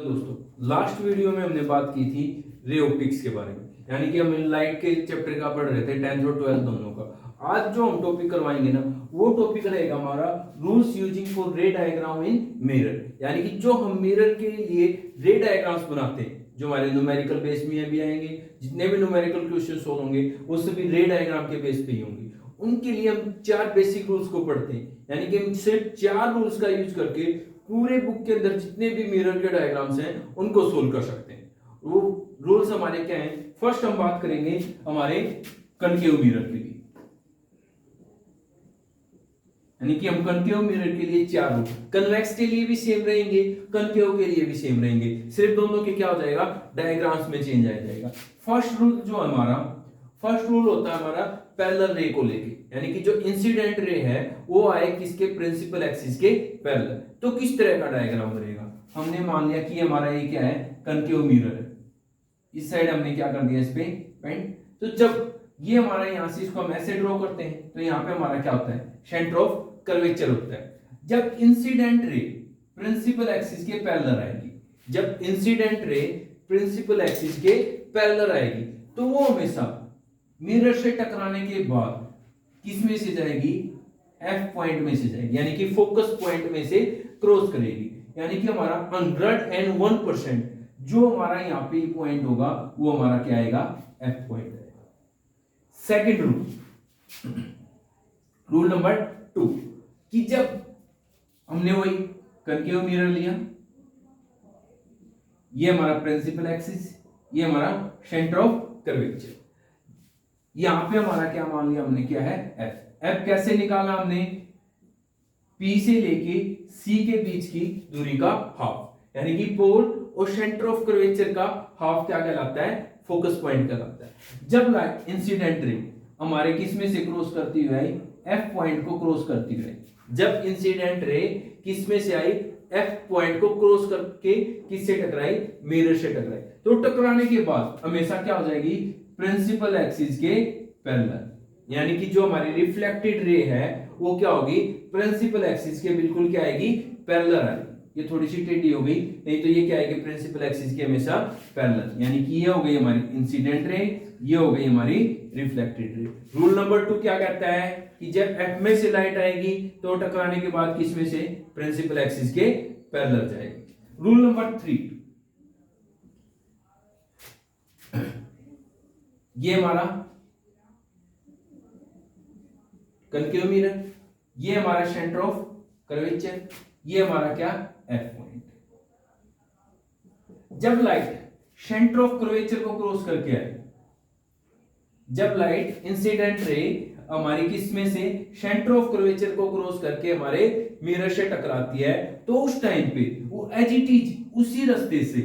तो दोस्तों last video में हमने बात की थी रे ऑप्टिक्स के बारे में, यानी कि हम लाइट के चैप्टर का पढ़ रहे थे 10th और 12th दोनों का। आज जो हम टॉपिक करवाएंगे ना वो टॉपिक रहेगा हमारा रूल्स यूजिंग फॉर रे डायग्राम इन मिरर, यानी कि जो हम मिरर के लिए रे डायग्राम्स बनाते हैं, जो हमारे न्यूमेरिकल बेस में भी आएंगे, जितने भी न्यूमेरिकल क्वेश्चन सोल्व होंगे वो सभी रे डायग्राम के बेस पे ही होंगे। उनके लिए हम 4 बेसिक रूल्स को पढ़ते हैं, यानी कि हम सिर्फ 4 रूल्स का यूज करके पूरे बुक के अंदर जितने भी मिरर के डायग्राम्स हैं उनको सोल्व कर सकते हैं। वो रूल्स हमारे क्या हैं? फर्स्ट हम बात करेंगे हमारे कनकेव मिरर के लिए, यानी कि हम कनकेव मिरर के लिए 4 रूल, कन्वेक्स के लिए भी सेम रहेंगे, कनकेव के लिए भी सेम रहेंगे, सिर्फ दोनों के क्या हो जाएगा, डायग्राम्स में चेंज आ जाएगा। फर्स्ट रूल होता है हमारा पैरेलल रे को लेके, यानी कि जो इंसिडेंट रे है वो आए किसके, प्रिंसिपल एक्सिस के पैरेलल। तो किस तरह का डायग्राम बनेगा? हमने मान लिया कि हमारा ये क्या है, कनकेव मिरर है, इस साइड हमने क्या कर दिया, इस पे पेंट। तो जब ये हमारा यहां से इसको हम ऐसे ड्रॉ करते हैं तो यहाँ पे हमारा क्या होता है, सेंटर ऑफ कर्वेचर होता है। जब इंसिडेंट रे प्रिंसिपल एक्सिस के पैरेलल आएगी, जब इंसिडेंट रे प्रिंसिपल एक्सिस के पैरेलल आएगी तो वो हमेशा मिरर से टकराने के बाद किस में से जाएगी, एफ पॉइंट में से जाएगी, यानी कि फोकस पॉइंट में से क्रॉस करेगी। यानी कि हमारा 101% जो हमारा यहाँ पे पॉइंट होगा वो हमारा क्या आएगा, एफ पॉइंट आएगा। सेकंड रूल नंबर 2 कि जब हमने वही कनकेव मिरर लिया, ये हमारा प्रिंसिपल एक्सिस, ये हमारा सेंटर ऑफ कर्वेचर, यहां पे हमारा क्या मान लिया हमने, क्या है, एफ। एफ कैसे निकाला हमने, पी से लेके सी के बीच की दूरी का हाफ, यानी कि पोल और सेंटर ऑफ कर्वेचर का हाफ क्या कहलाता है, फोकस पॉइंट कहलाता है। जब लाइट इंसिडेंट रे हमारे किस में से क्रॉस करती हुई आई, एफ पॉइंट को क्रॉस करती हुई, जब इंसिडेंट रे किस में से आई, एफ पॉइंट को क्रॉस करके किससे टकराई, मिरर से टकराई। तो टकराने के बाद हमेशा क्या हो जाएगी, प्रिंसिपल एक्सिस के पैरेलल, यानी कि जो हमारी रिफ्लेक्टेड रे है वो क्या होगी, प्रिंसिपल एक्सिस के बिल्कुल क्या आएगी, पैरेलल आएगी। ये थोड़ी सी टेढ़ी हो गई, नहीं तो ये क्या आएगी, प्रिंसिपल एक्सिस के हमेशा पैरेलल, यानी कि ये हो गई हमारी इंसिडेंट रे, ये हो गई हमारी रिफ्लेक्टेड रे। रूल नंबर 2 क्या कहता है कि जब एफ में से लाइट आएगी तो टकराने के बाद किस में से, प्रिंसिपल एक्सिस के पैरेलल जाएगी। रूल नंबर 3, ये हमारा कनकेव मिरर, ये हमारा सेंटर ऑफ कर्वेचर, ये हमारा क्या, एफ पॉइंट। जब लाइट सेंटर ऑफ कर्वेचर को क्रॉस करके आए, जब लाइट इंसिडेंट रे हमारी किस में से, सेंटर ऑफ कर्वेचर को क्रॉस करके हमारे मिरर से टकराती है, तो उस टाइम पे वो एज इट इज उसी रास्ते से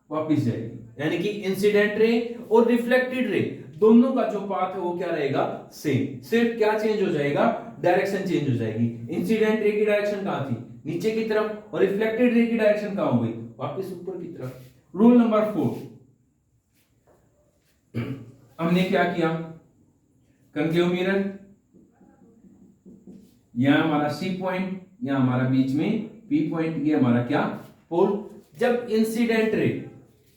वापस जाएगी, यानी कि इंसिडेंट रे और रिफ्लेक्टेड रे दोनों का जो पाथ है वो क्या रहेगा, सेम। सिर्फ क्या चेंज हो जाएगा, डायरेक्शन चेंज हो जाएगी। इंसिडेंट रे की डायरेक्शन कहां थी, नीचे की तरफ, और रिफ्लेक्टेड रे की डायरेक्शन कहां हो गई, वापस ऊपर की तरफ। रूल नंबर 4, हमने क्या किया, कनकेव मिरर, यहां हमारा सी पॉइंट, यहां हमारा बीच में पी पॉइंट, ये हमारा क्या, पोल। जब इंसिडेंट रे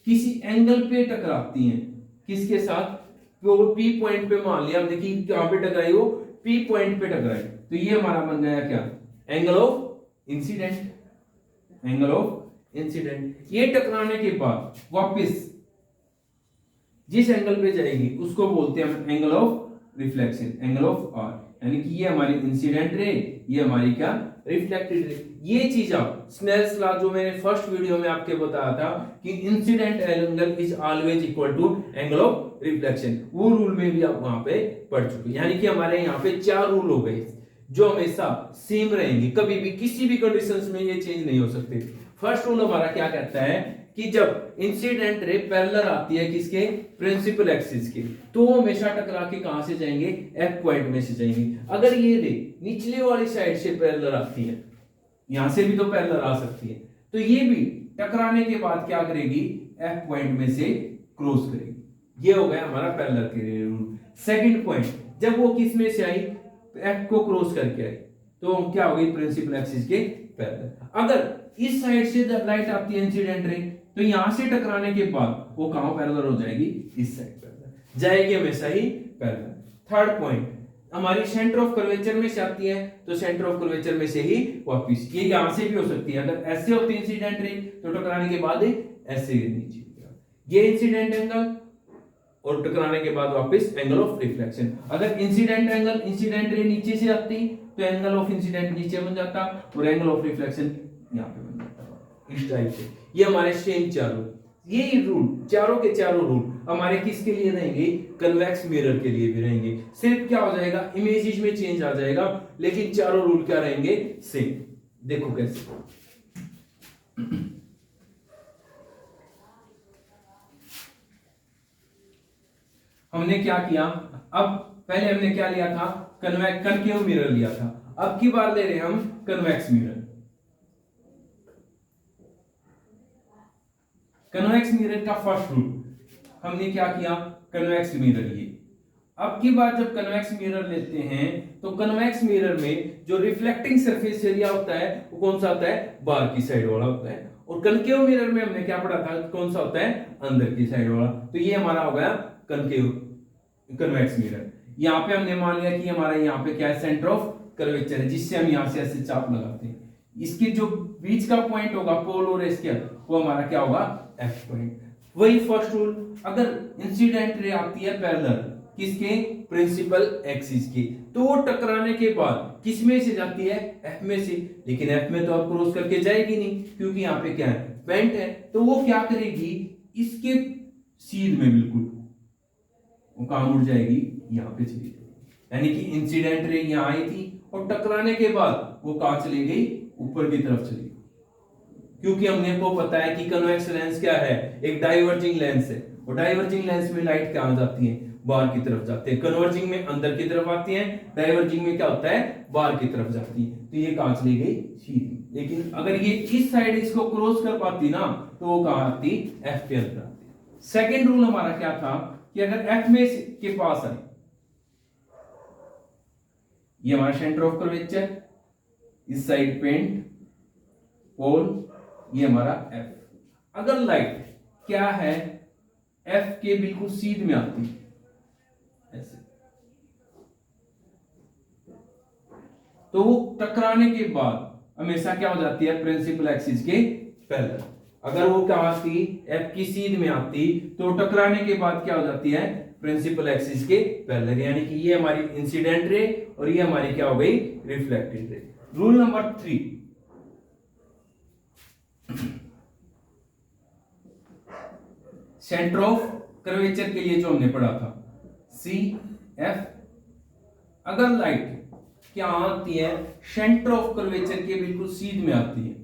किसी एंगल पे टकराती हैं, किसके साथ, पी पॉइंट पे मान लिया हमने कि कहां पे टकराई, वो पी पॉइंट पे टकराई, तो ये हमारा बन गया क्या, angle of incident, angle of incident. ये टकराने के बाद वापस जिस एंगल पे जाएगी उसको बोलते हैं हम angle of reflection, angle of R, यानी कि ये हमारी इंसिडेंट रे, ये हमारी क्या, रिफ्लेक्टेड रे। ये चीज आप स्नेल्स लॉ जो मैंने फर्स्ट वीडियो में आपके बताया था कि incident angle is always equal to angle of reflection, वो रूल में भी आप वहां पे पढ़ चुके, यानी कि हमारे यहाँ पे 4 रूल हो गए जो हमेशा सेम रहेंगे, कभी भी किसी भी कंडीशंस में ये चेंज नहीं हो सकते। फर्स्ट रूल हमारा क्या कहता है कि जब इंसिडेंट रे पैरेलल आती है किसके, प्रिंसिपल एक्सिस के, तो वो हमेशा टकरा के कहां से जाएंगे, एफ पॉइंट में से जाएंगे। अगर ये रे निचले वाली साइड से पैरेलल आती है, यहां से भी तो पैरेलल आ सकती है, तो ये भी टकराने के बाद क्या करेगी, एफ पॉइंट में से क्रॉस करेगी। ये हो गया हमारा पैरेलल के रूल। सेकंड पॉइंट, जब वो किस में से आई, एफ को क्रॉस करके आई, तो क्या हो गई, प्रिंसिपल एक्सिस के पैरेलल। अगर इस साइड से लाइट आती है इंसिडेंट रे, तो यहां से टकराने के बाद वो कहां पैरेलल हो जाएगी, इस साइड पैरेलल जाएगी, हमेशा ही पैरेलल। थर्ड पॉइंट, हमारी सेंटर ऑफ कर्वेचर में से आती है, तो सेंटर ऑफ कर्वेचर में से ही वापस, ये यहां से भी हो सकती है, अगर ऐसे होती है इंसिडेंट रे तो टकराने के बाद ऐसे नीचे, ये इंसिडेंट एंगल और टकराने के बाद वापस एंगल ऑफ रिफ्लेक्शन। अगर इंसिडेंट एंगल इंसिडेंट रे नीचे से आती तो एंगल ऑफ इंसिडेंट नीचे बन जाता और एंगल ऑफ रिफ्लेक्शन यहां पे बन जाता, इस टाइप से। ये हमारे सेम चारों, ये रूल चारों के चारों रूल हमारे किसके लिए रहेंगे, कन्वेक्स मिरर के लिए भी रहेंगे। सिर्फ क्या हो जाएगा, इमेजेस में चेंज आ जाएगा, लेकिन चारों रूल क्या रहेंगे, सेम। देखो कैसे, हमने क्या किया, अब पहले हमने क्या लिया था, कनकेव मिरर लिया था, अब की बार ले रहे हैं हम कन्वेक्स मिरर। कन्वेक्स मिरर का फर्स्ट रूल हमने क्या किया, कन्वेक्स मिरर लिए। अब की बार जब कन्वेक्स मिरर लेते हैं तो कन्वेक्स मिरर में जो रिफ्लेक्टिंग सरफेस एरिया होता है वो कौन सा होता है, बाहर की साइड वाला होता है, और कनकेव मिरर में हमने क्या पढ़ा था, कौन सा होता है, अंदर की साइड वाला। तो ये हमारा हो गया कनकेव कन्वेक्स मिरर। यहां पे हमने मान लिया कि हमारा यहाँ पे क्या है, सेंटर ऑफ कर्वेचर है, जिससे हम यहां से ऐसे चाप लगाते हैं। इसके जो बीच का पॉइंट होगा पोल और इसके, वो हमारा क्या होगा, एफ पॉइंट। वही फर्स्ट रूल, अगर इंसिडेंट रे आती है पैरेलल किसके, प्रिंसिपल एक्सिस की, तो वो टकराने के बाद किस में से जाती है, एफ में से। लेकिन एफ में तो अब क्रॉस करके जाएगी नहीं, क्योंकि यहाँ पे क्या है, पेंट है, तो वो क्या करेगी, इसके सीध में बिल्कुल वो कहां मुड़ जाएगी, यहाँ पे चली जाएगी। यानी कि इंसिडेंट रे यहाँ आई थी और टकराने के बाद वो कहां चली गई, ऊपर की तरफ चली गई, क्योंकि हमने को पता है कि कन्वेक्स लेंस क्या है, एक डाइवर्जिंग लेंस है, और डाइवर्जिंग लेंस में लाइट कहां जाती है, बाहर की तरफ जाती है। कन्वर्जिंग में अंदर की तरफ आती है, डाइवर्जिंग में क्या होता है, बाहर की तरफ जाती है। तो ये कहां चली गई, सीधी। लेकिन अगर ये इस साइड इसको क्रॉस कर पाती ना, तो वो कहां आती, एफ पे अंदर आती। सेकेंड रूल हमारा क्या था कि अगर एफ में के पास आए, ये हमारा सेंटर ऑफ कर्वेचर, इस साइड पेंट पोल, ये हमारा एफ। अगर लाइट क्या है, एफ के बिल्कुल सीध में आती है ऐसे, तो वो टकराने के बाद हमेशा क्या हो जाती है, प्रिंसिपल एक्सिस के पैरेलल। अगर वो क्या आती, एफ की सीध में आती, तो टकराने के बाद क्या हो जाती है, प्रिंसिपल एक्सिस के पैरेलल। यानी कि ये हमारी इंसिडेंट रे और ये हमारी क्या हो गई, reflected ray. Rule number 3, centre of curvature के लिए जो हमने पढ़ा था, सी एफ। अगर लाइट क्या आती है, सेंटर ऑफ कर्वेचर के बिल्कुल सीध में आती है,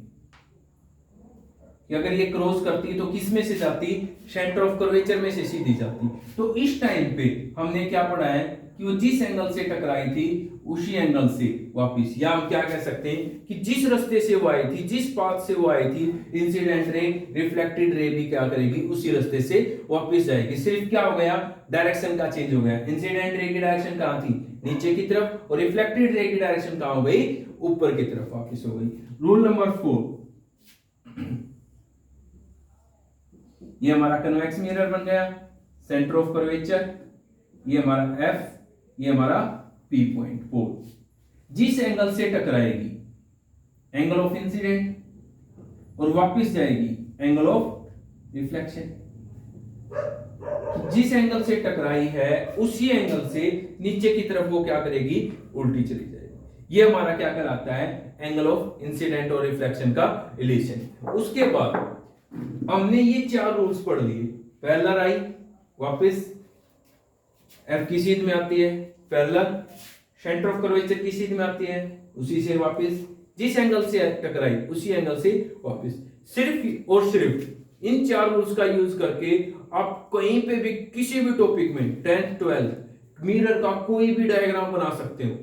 कि अगर ये क्रॉस करती है तो किस में से जाती, सेंटर ऑफ कर्वेचर में से सीधी जाती। तो इस टाइम पे हमने क्या पढ़ा है कि वो जिस एंगल से टकराई थी उसी एंगल से वापस, या हम क्या कह सकते हैं कि जिस रास्ते से वो आई थी, जिस पाथ से वो आई थी, इंसिडेंट रे रिफ्लेक्टेड रे भी क्या करेगी, उसी रास्ते से वापस जाएगी। सिर्फ क्या हो गया, डायरेक्शन का चेंज हो गया। इंसिडेंट रे की डायरेक्शन कहां थी, नीचे की तरफ, और रिफ्लेक्टेड रे की डायरेक्शन कहां हो गई, ऊपर की तरफ वापस हो गई। रूल नंबर 4, ये हमारा कन्वेक्स मिरर बन गया, सेंटर ऑफ कर्वेचर, ये हमारा एफ, ये हमारा पी पॉइंट पोल। जिस एंगल से टकराएगी, एंगल ऑफ इंसिडेंट, और वापस जाएगी एंगल ऑफ रिफ्लेक्शन। जिस एंगल से टकराई है उसी एंगल से नीचे की तरफ वो क्या करेगी, उल्टी चली जाएगी। ये हमारा क्या कहलाता है, एंगल ऑफ इंसिडेंट और रिफ्लेक्शन का रिलेशन। उसके बाद हमने ये 4 रूल्स पढ़ लिए। पैरेलल आई, वापस एफ की सीध में आती है, पैरेलल, सेंटर ऑफ कर्वेचर की सीध में आती है, उसी से वापस, जिस एंगल से टकराई उसी एंगल से वापस। सिर्फ और सिर्फ इन 4 रूल्स का यूज करके आप कहीं पे भी किसी भी टॉपिक में 10th 12th मिरर का कोई भी डायग्राम बना सकते हो।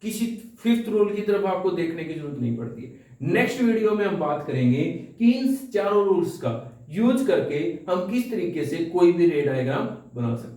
किसी 5th रूल की तरफ आपको देखने की जरूरत नहीं पड़ती है। नेक्स्ट वीडियो में हम बात करेंगे कि इन 4 रूल्स का यूज करके हम किस तरीके से कोई भी रे डायग्राम बना सकते हैं।